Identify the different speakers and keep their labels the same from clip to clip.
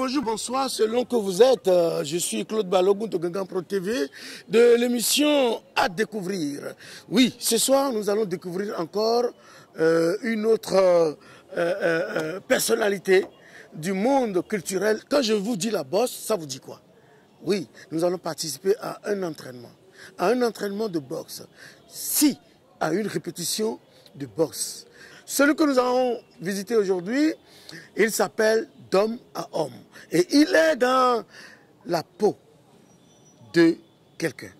Speaker 1: bonjour, bonsoir, selon que vous êtes. Je suis Claude Balogun de Gangan Pro TV de l'émission À découvrir. Oui, ce soir, nous allons découvrir encore une autre personnalité du monde culturel. Quand je vous dis la bosse, ça vous dit quoi? Oui, nous allons participer à un entraînement de boxe. Si, à une répétition de boxe. Celui que nous allons visiter aujourd'hui, il s'appelle d'homme à homme. Et il est dans la peau de quelqu'un.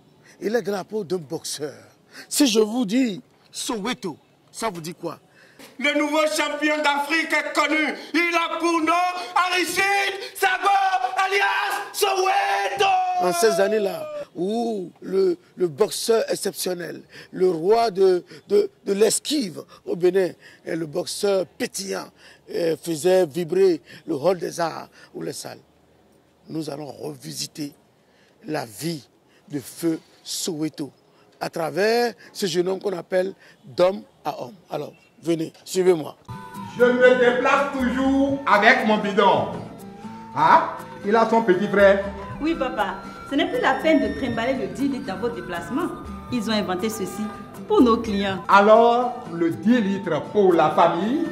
Speaker 1: Il est dans la peau d'un boxeur. Si je vous dis Soweto, ça vous dit quoi?
Speaker 2: Le nouveau champion d'Afrique est connu. Il a pour nom Aristide Sabor alias Soweto.
Speaker 1: En ces années-là, où le boxeur exceptionnel, le roi de l'esquive au Bénin, et le boxeur pétillant, faisait vibrer le hall des arts ou les salles. Nous allons revisiter la vie de feu Soweto à travers ce jeune homme qu'on appelle d'homme à homme. Alors, venez, suivez-moi.
Speaker 3: Je me déplace toujours avec mon bidon. Ah, il a son petit frère.
Speaker 4: Oui, papa. Ce n'est plus la peine de trimballer le 10 litres dans vos déplacements. Ils ont inventé ceci pour nos clients.
Speaker 3: Alors, le 10 litres pour la famille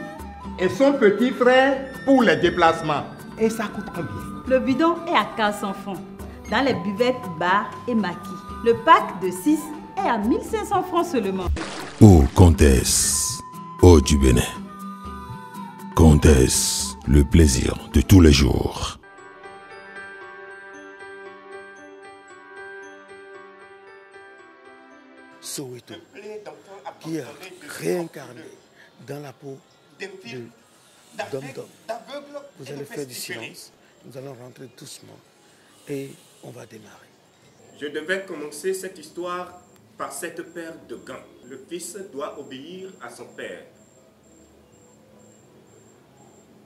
Speaker 3: et son petit frère pour les déplacements. Et ça coûte combien?
Speaker 4: Le bidon est à 400 francs dans les buvettes, bars et maquis. Le pack de 6 est à 1500 francs seulement.
Speaker 5: Oh, comtesse, oh du Bénin. Comtesse, le plaisir de tous les jours.
Speaker 1: Soweto, qui est réincarné dans la peau d'homme. Vous allez faire du silence, nous allons rentrer doucement et on va démarrer.
Speaker 2: Je devais commencer cette histoire par cette paire de gants. Le fils doit obéir à son père.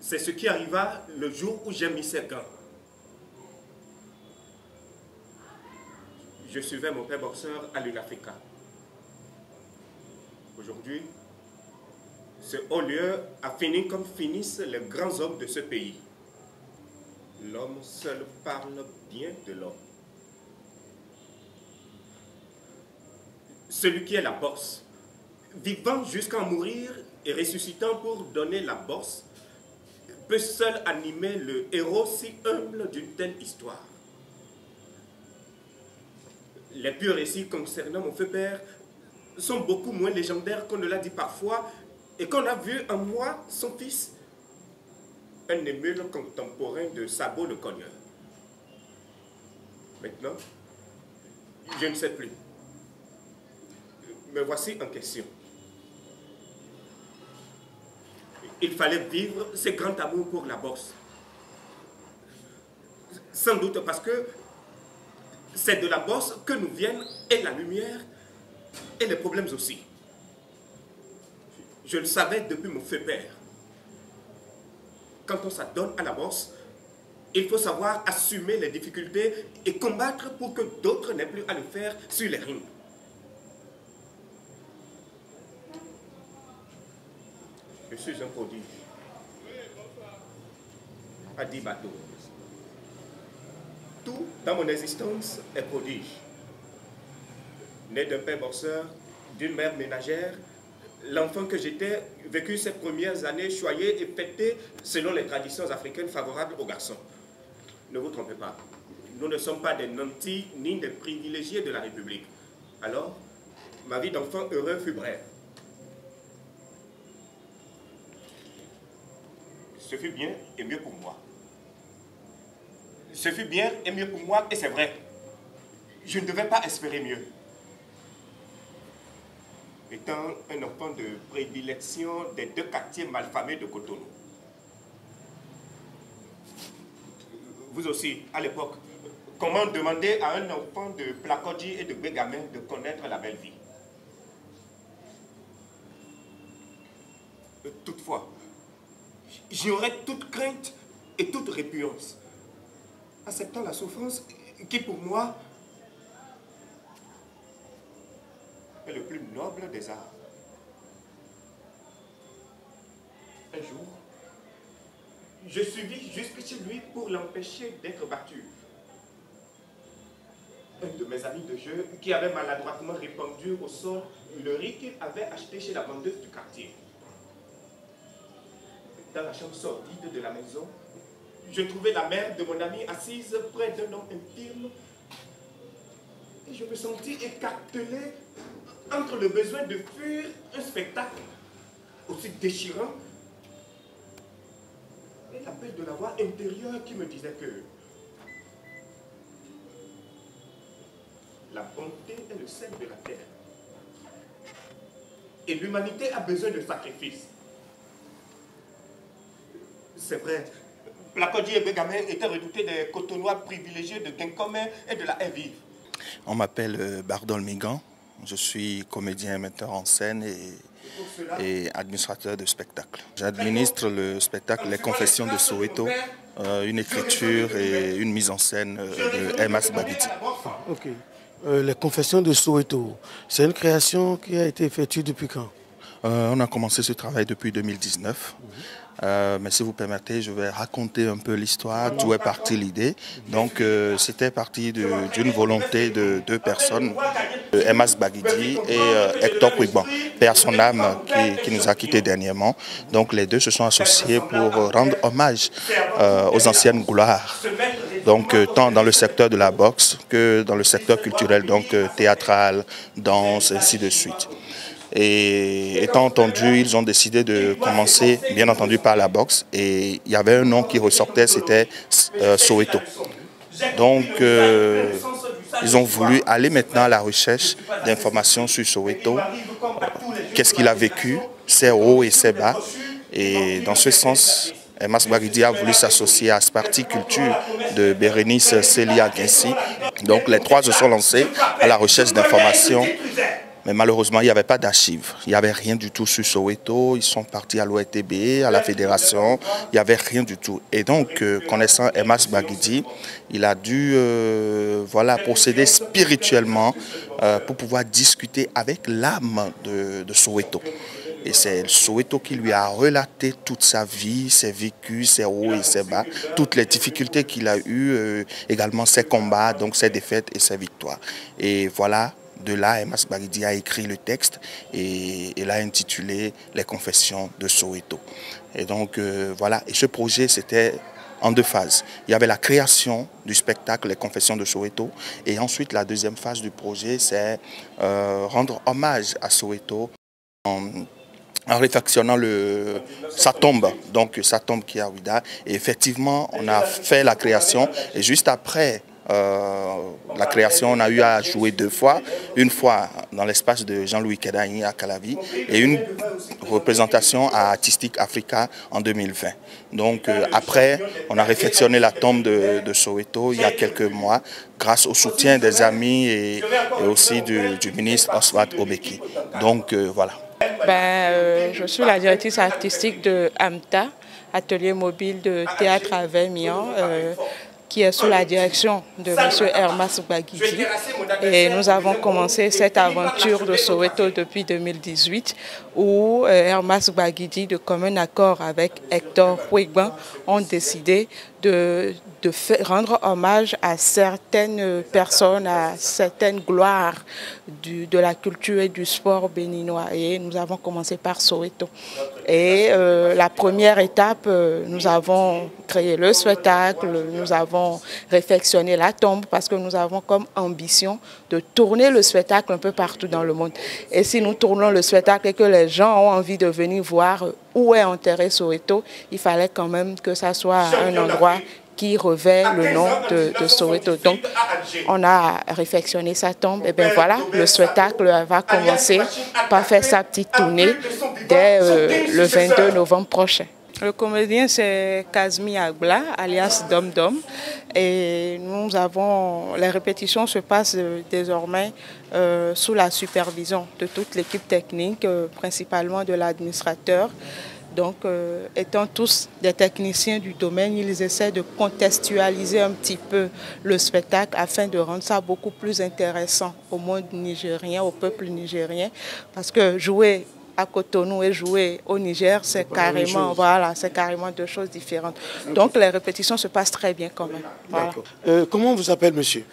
Speaker 2: C'est ce qui arriva le jour où j'ai mis ces gants. Je suivais mon père boxeur à l'Uniafrica. Aujourd'hui, ce haut lieu a fini comme finissent les grands hommes de ce pays. L'homme seul parle bien de l'homme. Celui qui est la bosse, vivant jusqu'à mourir et ressuscitant pour donner la bosse, peut seul animer le héros si humble d'une telle histoire. Les purs récits concernant mon feu père sont beaucoup moins légendaires qu'on ne l'a dit parfois et qu'on a vu en moi, son fils, un émule contemporain de Sabot le Cogneur. Maintenant, je ne sais plus. Me voici en question. Il fallait vivre ce grand amour pour la boxe. Sans doute parce que c'est de la bosse que nous viennent et la lumière et les problèmes aussi. Je le savais depuis mon feu père. Quand on s'adonne à la bosse, il faut savoir assumer les difficultés et combattre pour que d'autres n'aient plus à le faire sur les rings. Je suis un prodige. A dit bateau. Tout dans mon existence est prodige. Né d'un père boxeur, d'une mère ménagère, l'enfant que j'étais vécut ses premières années choyées et fêtées selon les traditions africaines favorables aux garçons. Ne vous trompez pas, nous ne sommes pas des nantis ni des privilégiés de la République. Alors, ma vie d'enfant heureux fut brève. Ce fut bien et mieux pour moi. Ce fut bien et mieux pour moi, et c'est vrai. Je ne devais pas espérer mieux. Étant un enfant de prédilection des deux quartiers malfamés de Cotonou. Vous aussi, à l'époque, comment demander à un enfant de Plakodji et de Bégamin de connaître la belle vie? Toutefois, j'ignorais toute crainte et toute répugnance, acceptant la souffrance qui, pour moi, est le plus noble des arts. Un jour, je suivis jusque chez lui pour l'empêcher d'être battu. Un de mes amis de jeu qui avait maladroitement répandu au sol le riz qu'il avait acheté chez la vendeuse du quartier. Dans la chambre sordide de la maison, je trouvais la mère de mon ami assise près d'un homme infirme et je me sentis écartelé entre le besoin de fuir un spectacle aussi déchirant et l'appel de la voix intérieure qui me disait que la bonté est le sel de la terre et l'humanité a besoin de sacrifices. C'est vrai, Placodier et Bégamin étaient redoutés des cotonois privilégiés de Guincomer et de la haie vive.
Speaker 6: On m'appelle Bardol Migan, je suis comédien, metteur en scène et administrateur de spectacle. J'administre le spectacle Les Confessions de Soweto, une écriture et une mise en scène de Hermas Baguidi.
Speaker 1: Ok. Les Confessions de Soweto, c'est une création qui a été effectuée depuis quand?
Speaker 6: On a commencé ce travail depuis 2019. Mais si vous permettez, je vais raconter un peu l'histoire, d'où est partie l'idée. Donc c'était parti d'une volonté de deux personnes, Hermas Baguidi et Hector Quigban, père son âme qui nous a quittés dernièrement. Donc les deux se sont associés pour rendre hommage aux anciennes gloires. Donc tant dans le secteur de la boxe que dans le secteur culturel, donc théâtral, danse, ainsi de suite. Et étant entendu, ils ont décidé de commencer, bien entendu, par la boxe. Et il y avait un nom qui ressortait, c'était Soweto. Donc, ils ont voulu aller maintenant à la recherche d'informations sur Soweto. Qu'est-ce qu'il a vécu, ses hauts et ses bas. Et dans ce sens, Hermas Baguidi a voulu s'associer à Sparti Culture de Bérénice Célia Guincy. Donc, les trois se sont lancés à la recherche d'informations. Mais malheureusement, il n'y avait pas d'archives. Il n'y avait rien du tout sur Soweto. Ils sont partis à l'ORTB, à la fédération. Il n'y avait rien du tout. Et donc, connaissant Hermas Baguidi, il a dû procéder spirituellement pour pouvoir discuter avec l'âme de Soweto. Et c'est Soweto qui lui a relaté toute sa vie, ses vécus, ses hauts et ses bas, toutes les difficultés qu'il a eues, également ses combats, donc ses défaites et ses victoires. Et voilà. De là, Hermas Baguidi a écrit le texte et l'a intitulé « Les Confessions de Soweto ». Et donc, voilà. Et ce projet, c'était en deux phases. Il y avait la création du spectacle « Les Confessions de Soweto ». Et ensuite, la deuxième phase du projet, c'est rendre hommage à Soweto en réfectionnant sa tombe, donc sa tombe qui est à Ouida. Et effectivement, on a fait la création. Et juste après la création, on a eu à jouer deux fois. Une fois dans l'espace de Jean-Louis Kedaïni à Calavi et une représentation à Artistic Africa en 2020. Donc après, on a réfectionné la tombe de Soweto il y a quelques mois grâce au soutien des amis et aussi du ministre Oswald Obeki. Donc voilà.
Speaker 7: Je suis la directrice artistique de AMTA, Atelier mobile de théâtre à Vermian, qui est sous la direction de M. Hermas Baguidi. Et nous avons commencé cette aventure de Soweto depuis 2018, où Hermas Baguidi, de commun accord avec Hector Quigban, ont décidé de rendre hommage à certaines personnes, à certaines gloires de la culture et du sport béninois. Et nous avons commencé par Soweto. Et la première étape, nous avons créé le spectacle, nous avons réfectionné la tombe parce que nous avons comme ambition de tourner le spectacle un peu partout dans le monde. Et si nous tournons le spectacle et que les gens ont envie de venir voir où est enterré Soweto, il fallait quand même que ça soit un endroit qui revêt le nom de Soweto. Donc, on a réfectionné sa tombe. Et bien voilà, le spectacle va commencer par faire sa petite tournée dès le 22 novembre prochain. Le comédien, c'est Kazmi Agla, alias Dom Dom. Et les répétitions se passent désormais sous la supervision de toute l'équipe technique, principalement de l'administrateur. Donc, étant tous des techniciens du domaine, ils essaient de contextualiser un petit peu le spectacle afin de rendre ça beaucoup plus intéressant au monde nigérien, au peuple nigérien. Parce que jouer à Cotonou et jouer au Niger, c'est carrément, voilà, c'est carrément deux choses différentes. Donc les répétitions se passent très bien quand même. Voilà.
Speaker 1: Comment vous appelez, monsieur?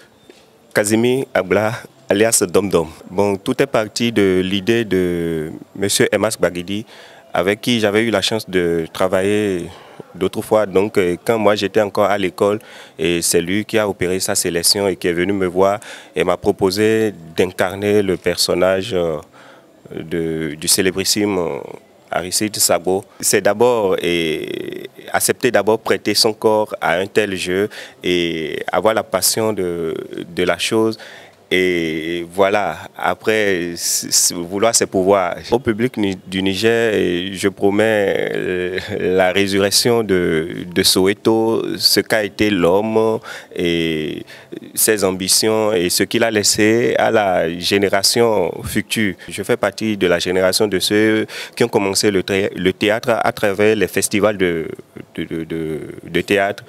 Speaker 2: Kazimi Abla, alias Dom Dom. Bon, tout est parti de l'idée de monsieur Hermas Gbagidi, avec qui j'avais eu la chance de travailler d'autres fois. Donc, quand moi j'étais encore à l'école, et c'est lui qui a opéré sa sélection et qui est venu me voir et m'a proposé d'incarner le personnage du célébrissime Aristide Sabot. C'est d'abord accepter d'abord prêter son corps à un tel jeu et avoir la passion de la chose. Et voilà, après, vouloir ses pouvoirs. Au public du Niger, je promets la résurrection de Soweto, ce qu'a été l'homme et ses ambitions et ce qu'il a laissé à la génération future. Je fais partie de la génération de ceux qui ont commencé le théâtre à travers les festivals de théâtre.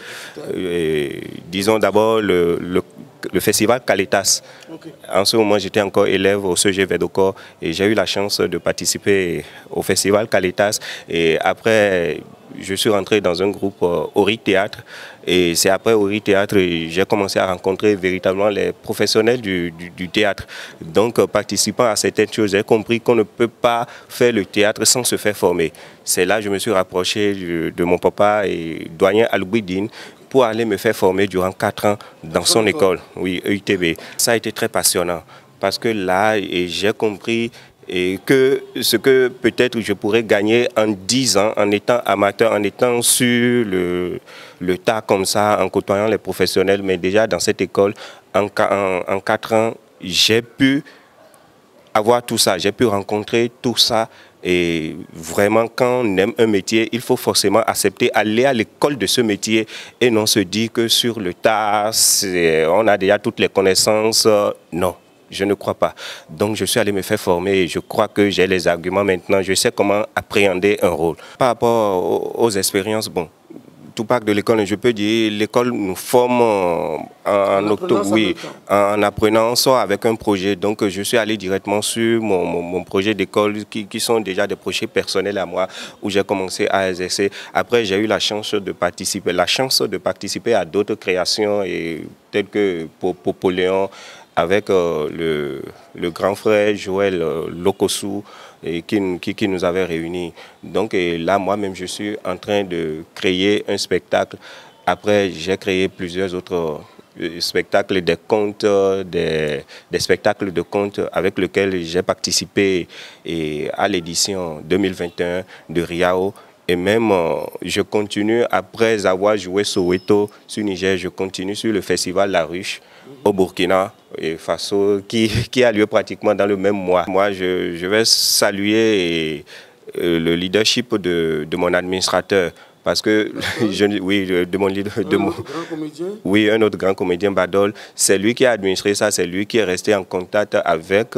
Speaker 2: Disons d'abord le festival Kaletas. Okay. En ce moment, j'étais encore élève au CG Vedocor et j'ai eu la chance de participer au festival Kaletas. Et après, je suis rentré dans un groupe Ori Théâtre. Et c'est après Ori Théâtre que j'ai commencé à rencontrer véritablement les professionnels du théâtre. Donc, participant à certaines choses, j'ai compris qu'on ne peut pas faire le théâtre sans se faire former. C'est là que je me suis rapproché de mon papa et doyen Al-Guidine pour aller me faire former durant 4 ans dans son école, oui, EITB. Ça a été très passionnant parce que là, j'ai compris que ce que peut-être je pourrais gagner en 10 ans en étant amateur, en étant sur le tas comme ça, en côtoyant les professionnels, mais déjà dans cette école, en 4 ans, j'ai pu avoir tout ça, j'ai pu rencontrer tout ça. Et vraiment, quand on aime un métier, il faut forcément accepter aller à l'école de ce métier et non se dire que sur le tas, on a déjà toutes les connaissances. Non, je ne crois pas. Donc, je suis allé me faire former et je crois que j'ai les arguments maintenant. Je sais comment appréhender un rôle. Par rapport aux expériences, bon, tout part de l'école, je peux dire, l'école nous forme en apprenant, soit avec un projet. Donc, je suis allé directement sur mon projet d'école, qui sont déjà des projets personnels à moi, où j'ai commencé à exercer. Après, j'ai eu la chance de participer à d'autres créations, telles que Popoléon, avec le grand frère Joël Lokosu, et qui nous avait réunis. Donc là, moi-même, je suis en train de créer un spectacle. Après, j'ai créé plusieurs autres spectacles, des contes, des spectacles de contes avec lesquels j'ai participé à l'édition 2021 de Riao. Et même, je continue, après avoir joué Soweto sur Niger, je continue sur le festival La Ruche au Burkina Faso, qui a lieu pratiquement dans le même mois. Moi, je vais saluer le leadership de mon administrateur. Parce que, un autre grand comédien, Badol, c'est lui qui a administré ça, c'est lui qui est resté en contact avec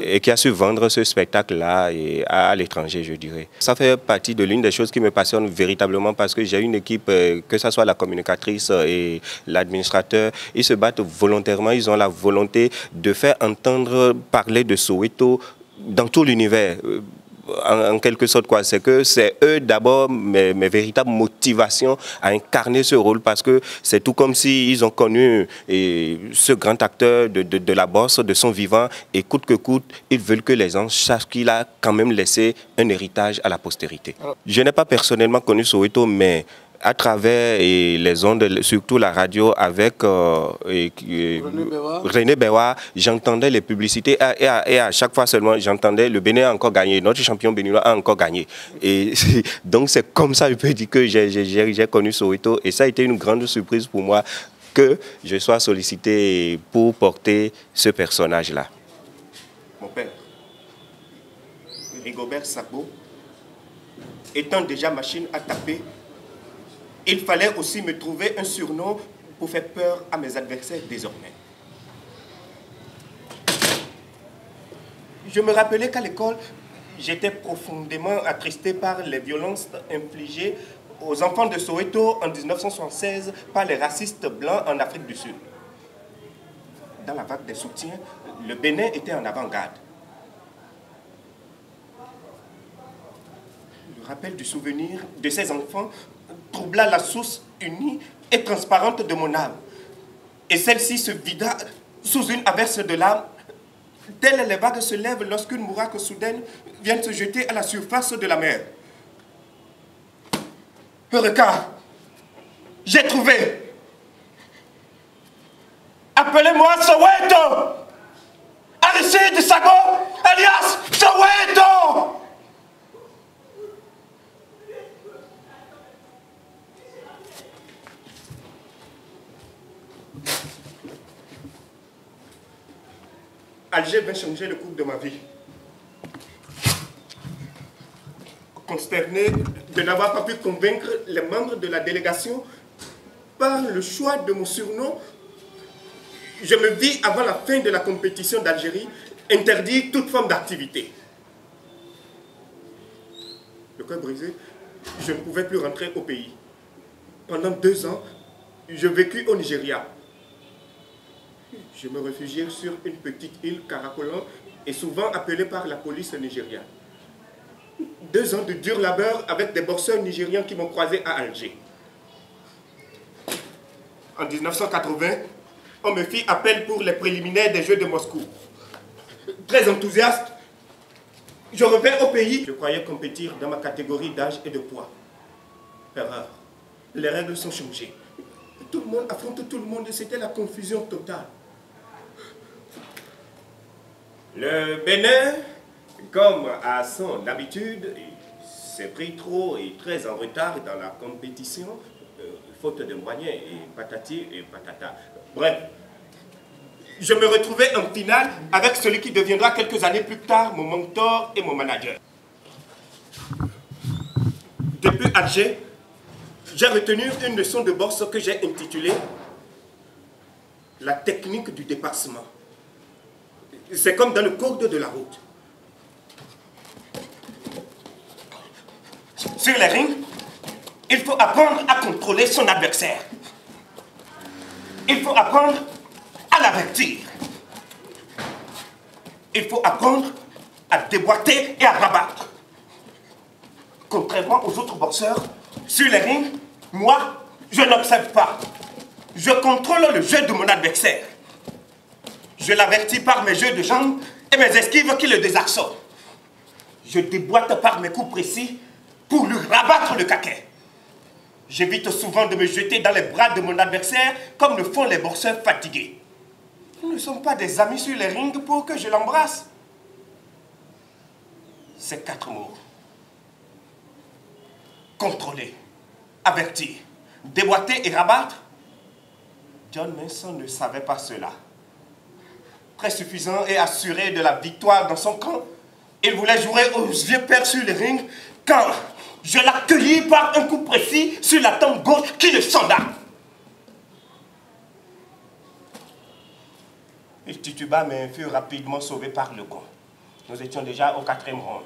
Speaker 2: et qui a su vendre ce spectacle-là à l'étranger, je dirais. Ça fait partie de l'une des choses qui me passionne véritablement parce que j'ai une équipe, que ce soit la communicatrice et l'administrateur, ils se battent volontairement, ils ont la volonté de faire entendre parler de Soweto dans tout l'univers. En quelque sorte, quoi, c'est que c'est eux d'abord mes véritables motivations à incarner ce rôle parce que c'est tout comme s'ils ont connu ce grand acteur de la bourse, de son vivant, et coûte que coûte, ils veulent que les gens sachent qu'il a quand même laissé un héritage à la postérité. Je n'ai pas personnellement connu Soweto, mais à travers les ondes, surtout la radio, avec René Bewa, j'entendais les publicités et à chaque fois seulement, j'entendais le Bénin a encore gagné, notre champion béninois a encore gagné. Et donc c'est comme ça, je peux dire que j'ai connu Soweto et ça a été une grande surprise pour moi que je sois sollicité pour porter ce personnage-là. Mon père, Rigobert Sabo, étant déjà machine à taper, il fallait aussi me trouver un surnom pour faire peur à mes adversaires désormais. Je me rappelais qu'à l'école, j'étais profondément attristé par les violences infligées aux enfants de Soweto en 1976 par les racistes blancs en Afrique du Sud. Dans la vague des soutiens, le Bénin était en avant-garde. me rappelle du souvenir de ces enfants troubla la source unie et transparente de mon âme. Et celle-ci se vida sous une averse de larmes, telles les vagues se lèvent lorsqu'une mouraque soudaine vient se jeter à la surface de la mer. Eureka! J'ai trouvé! Appelez-moi Soweto! Aristide Sago, alias Soweto! Alger va changer le cours de ma vie. Consterné de n'avoir pas pu convaincre les membres de la délégation par le choix de mon surnom, je me vis avant la fin de la compétition d'Algérie interdit toute forme d'activité. Le cœur brisé, je ne pouvais plus rentrer au pays. Pendant 2 ans, je vécus au Nigeria. Je me réfugiais sur une petite île caracolant et souvent appelée par la police nigériane. 2 ans de dur labeur avec des boxeurs nigérians qui m'ont croisé à Alger. En 1980, on me fit appel pour les préliminaires des Jeux de Moscou. Très enthousiaste, je reviens au pays. Je croyais compétir dans ma catégorie d'âge et de poids. Erreur. Les règles sont changées. Tout le monde affronte tout le monde et c'était la confusion totale. Le Bénin, comme à son habitude, s'est pris trop et très en retard dans la compétition, faute de moyens et patati et patata. Bref, je me retrouvais en finale avec celui qui deviendra quelques années plus tard mon mentor et mon manager. Depuis Alger, j'ai retenu une leçon de boxe que j'ai intitulée « La technique du dépassement ». C'est comme dans le code de la route. Sur les rings, il faut apprendre à contrôler son adversaire. Il faut apprendre à l'avertir. Il faut apprendre à déboîter et à rabattre. Contrairement aux autres boxeurs, sur les rings, moi, je n'observe pas. Je contrôle le jeu de mon adversaire. Je l'avertis par mes jeux de jambes et mes esquives qui le désarçonnent. Je déboîte par mes coups précis pour lui rabattre le caquet. J'évite souvent de me jeter dans les bras de mon adversaire comme le font les boxeurs fatigués. Nous ne sommes pas des amis sur les rings pour que je l'embrasse. Ces 4 mots. Contrôler, avertir, déboîter et rabattre. John Mason ne savait pas cela. Très suffisant et assuré de la victoire dans son camp, il voulait jouer aux yeux pères sur le ring quand je l'accueillis par un coup précis sur la tempe gauche qui le sonda. Il tituba mais fut rapidement sauvé par le gong. Nous étions déjà au 4e round.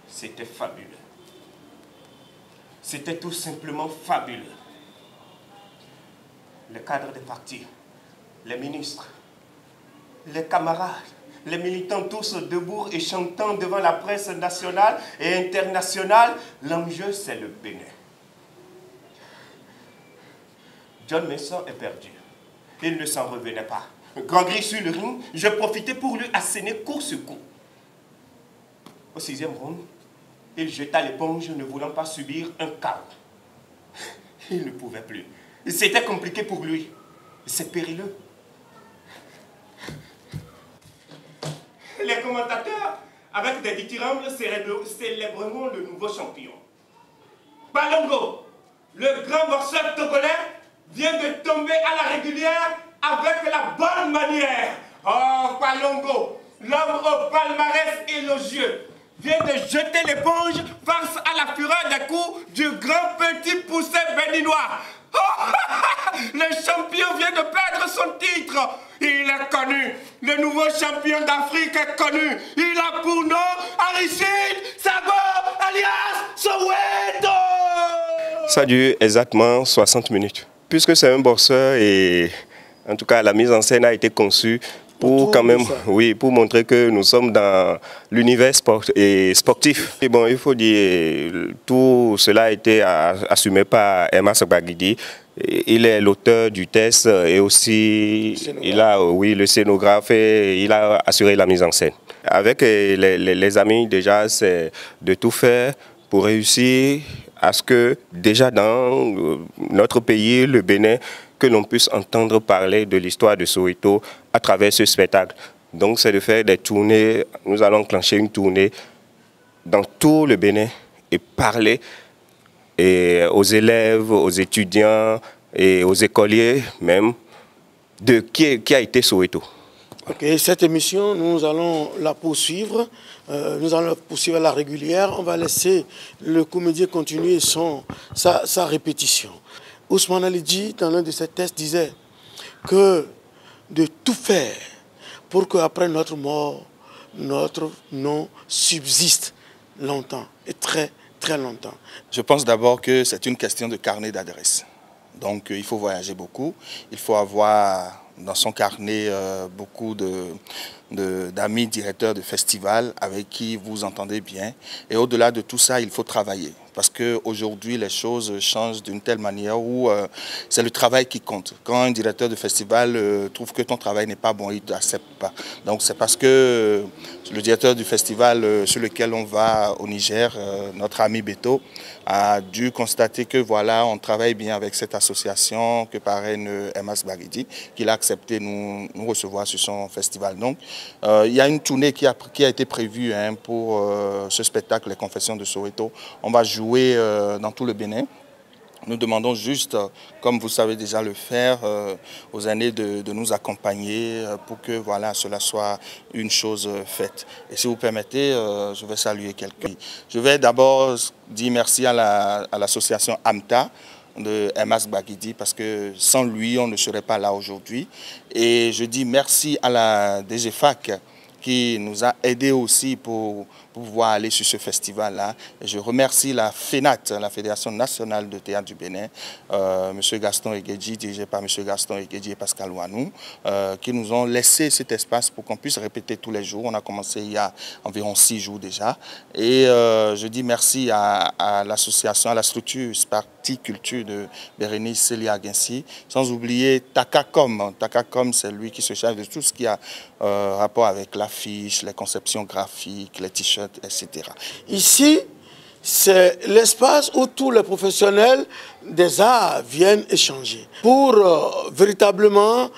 Speaker 2: C'était fabuleux. C'était tout simplement fabuleux. Les cadres des partis, les ministres, les camarades, les militants tous debout et chantant devant la presse nationale et internationale, l'enjeu c'est le Bénin. John Mason est perdu. Il ne s'en revenait pas. Grand gris sur le ring, je profitais pour lui asséner coup sur coup. Au 6e round, il jeta l'éponge ne voulant pas subir un chaos. Il ne pouvait plus. C'était compliqué pour lui. C'est périlleux. Les commentateurs, avec des dithyrambes, célèbreront le nouveau champion. Palongo, le grand boxeur togolais, vient de tomber à la régulière avec la bonne manière. Oh, Palongo, l'homme au palmarès élogieux, vient de jeter l'éponge face à la fureur des coups du grand petit poussé béninois. Oh, le champion vient de perdre son titre. Il est connu. Le nouveau champion d'Afrique est connu. Il a pour nom Aristide Sago, alias Soweto. Ça dure exactement 60 minutes. Puisque c'est un boxeur et en tout cas la mise en scène a été conçue pour quand même, oui, pour montrer que nous sommes dans l'univers sportif. Et bon, il faut dire, tout cela a été assumé par Hermas Gbagidi. Il est l'auteur du test et aussi il a, oui, le scénographe et il a assuré la mise en scène. Avec les amis, déjà, c'est de tout faire pour réussir à ce que, déjà dans notre pays, le Bénin, que l'on puisse entendre parler de l'histoire de Soweto à travers ce spectacle. Donc c'est de faire des tournées, nous allons enclencher une tournée dans tout le Bénin et parler aux élèves, aux étudiants et aux écoliers même de qui a été Soweto.
Speaker 1: Ok, cette émission, nous allons la poursuivre. Nous allons poursuivre à la régulière. On va laisser le comédien continuer sa répétition. Ousmane Ali, dans l'un de ses tests, disait que de tout faire pour qu'après notre mort, notre nom subsiste longtemps et très, très longtemps.
Speaker 6: Je pense d'abord que c'est une question de carnet d'adresse. Donc il faut voyager beaucoup, il faut avoir dans son carnet beaucoup d'amis directeurs de festivals avec qui vous entendez bien. Et au-delà de tout ça, il faut travailler. Parce qu'aujourd'hui, les choses changent d'une telle manière où c'est le travail qui compte. Quand un directeur de festival trouve que ton travail n'est pas bon, il ne t'accepte pas. Donc c'est parce que le directeur du festival sur lequel on va au Niger, notre ami Beto, a dû constater que voilà, on travaille bien avec cette association que parraine Hermas Gbagidi, qu'il a accepté nous recevoir sur son festival. Donc il y a une tournée qui a été prévue pour ce spectacle, Les Confessions de Soweto. On va jouer dans tout le Bénin. Nous demandons juste, comme vous savez déjà le faire, aux aînés de nous accompagner pour que voilà, cela soit une chose faite. Et si vous permettez, je vais saluer quelqu'un. Je vais d'abord dire merci à l'association AMTA de Hermas Gbagidi parce que sans lui, on ne serait pas là aujourd'hui. Et je dis merci à la DGFAC qui nous a aidés aussi pour pouvoir aller sur ce festival-là. Je remercie la FENAT, la Fédération nationale de théâtre du Bénin, M. Gaston Eguedji, dirigé par M. Gaston Eguedji et Pascal Ouanou, qui nous ont laissé cet espace pour qu'on puisse répéter tous les jours. On a commencé il y a environ 6 jours déjà. Et je dis merci à l'association, à la structure Sparti Culture de Bérénice Célia Guincy, sans oublier Takacom. Takacom, c'est lui qui se charge de tout ce qui a rapport avec l'affiche, les conceptions graphiques, les t-shirts, etc.
Speaker 1: Ici, c'est l'espace où tous les professionnels des arts viennent échanger pour véritablement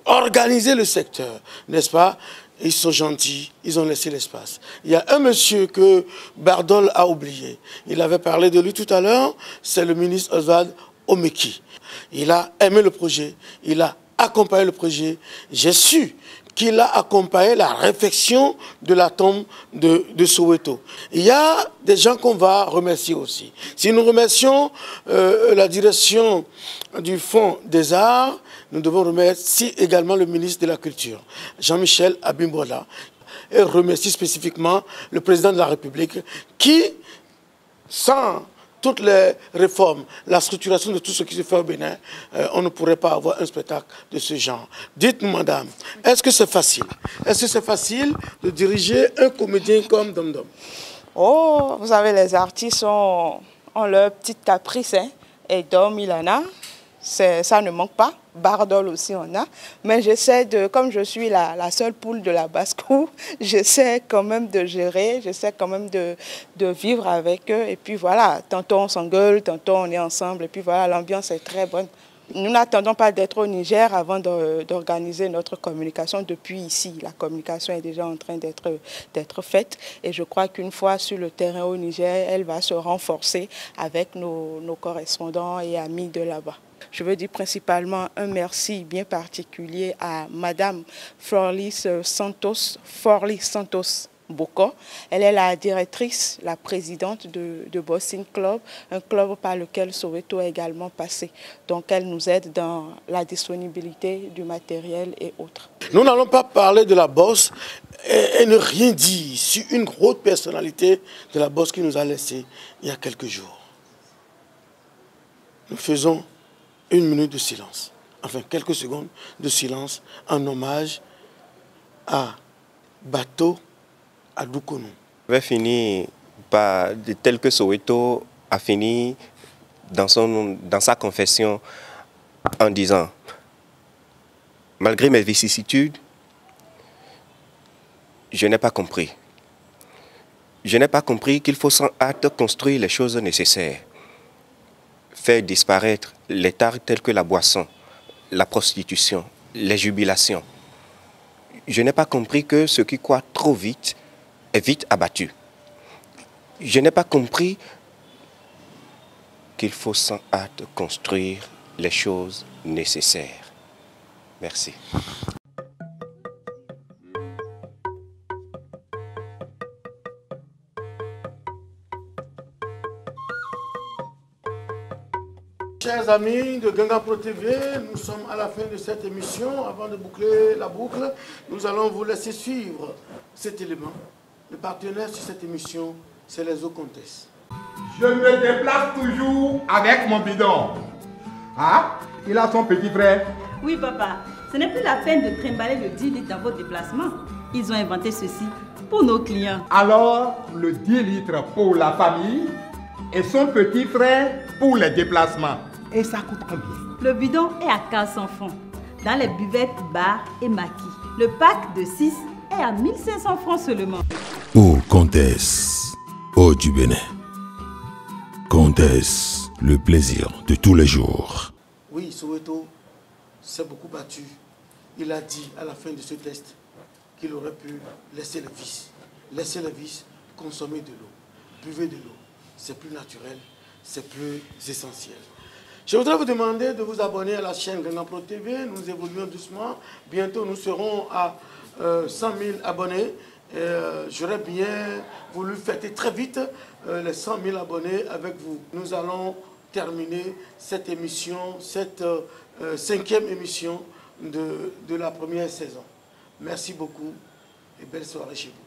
Speaker 1: organiser le secteur, n'est-ce pas? Ils sont gentils, ils ont laissé l'espace. Il y a un monsieur que Bardol a oublié. Il avait parlé de lui tout à l'heure, c'est le ministre Oswald Omeki. Il a aimé le projet, il a accompagné le projet. J'ai su qu'il a accompagné la réfection de la tombe de Soweto. Il y a des gens qu'on va remercier aussi. Si nous remercions la direction du Fonds des Arts, nous devons remercier également le ministre de la Culture, Jean-Michel Abimbola, et remercier spécifiquement le président de la République qui, sans toutes les réformes, la structuration de tout ce qui se fait au Bénin, on ne pourrait pas avoir un spectacle de ce genre. Dites-nous, madame, est-ce que c'est facile? Est-ce que c'est facile de diriger un comédien comme Dom Dom?
Speaker 7: Oh, vous savez, les artistes ont leur petite caprice, hein? Et Dom, il en a. Ça ne manque pas. Bardol aussi on a. Mais j'essaie comme je suis la seule poule de la basse-cour, j'essaie quand même de gérer, j'essaie quand même de vivre avec eux. Et puis voilà, tantôt on s'engueule, tantôt on est ensemble. Et puis voilà, l'ambiance est très bonne. Nous n'attendons pas d'être au Niger avant d'organiser notre communication depuis ici. La communication est déjà en train d'être faite. Et je crois qu'une fois sur le terrain au Niger, elle va se renforcer avec nos correspondants et amis de là-bas. Je veux dire principalement un merci bien particulier à Madame Forlis Santos Boko. Elle est la directrice, la présidente de Boston Club, un club par lequel Soweto est également passé. Donc elle nous aide dans la disponibilité du matériel et autres.
Speaker 1: Nous n'allons pas parler de la bosse et ne rien dire sur une grosse personnalité de la bosse qui nous a laissé il y a quelques jours. Nous faisons 1 minute de silence enfin quelques secondes de silence en hommage à Bato Adoukonou.
Speaker 2: Je vais finir par, tel que Soweto a fini dans sa confession en disant: malgré mes vicissitudes, je n'ai pas compris. Je n'ai pas compris qu'il faut sans hâte construire les choses nécessaires. Faire disparaître les tares tels que la boisson, la prostitution, les jubilations. Je n'ai pas compris que ce qui croît trop vite est vite abattu. Je n'ai pas compris qu'il faut sans hâte construire les choses nécessaires. Merci.
Speaker 1: Chers amis de Ganga Pro TV, nous sommes à la fin de cette émission. Avant de boucler la boucle, nous allons vous laisser suivre cet élément. Le partenaire sur cette émission, c'est les eaux comtesses.
Speaker 3: Je me déplace toujours avec mon bidon. Ah, il a son petit frère.
Speaker 4: Oui, papa. Ce n'est plus la peine de trimballer le 10 litres dans vos déplacements. Ils ont inventé ceci pour nos clients.
Speaker 3: Alors, le 10 litres pour la famille et son petit frère pour les déplacements. Et ça coûte combien?
Speaker 4: Le bidon est à 400 francs dans les buvettes, bars et maquis. Le pack de 6 est à 1500 francs seulement.
Speaker 5: Eau Comtesse, eau du Bénin. Comtesse, le plaisir de tous les jours.
Speaker 1: Oui, Soweto s'est beaucoup battu. Il a dit à la fin de ce test qu'il aurait pu laisser le vice. Laisser le vice, consommer de l'eau. Buvez de l'eau. C'est plus naturel, c'est plus essentiel. Je voudrais vous demander de vous abonner à la chaîne Ganga Pro TV. Nous évoluons doucement. Bientôt, nous serons à 100 000 abonnés. J'aurais bien voulu fêter très vite les 100 000 abonnés avec vous. Nous allons terminer cette émission, cette 5e émission de la première saison. Merci beaucoup et belle soirée chez vous.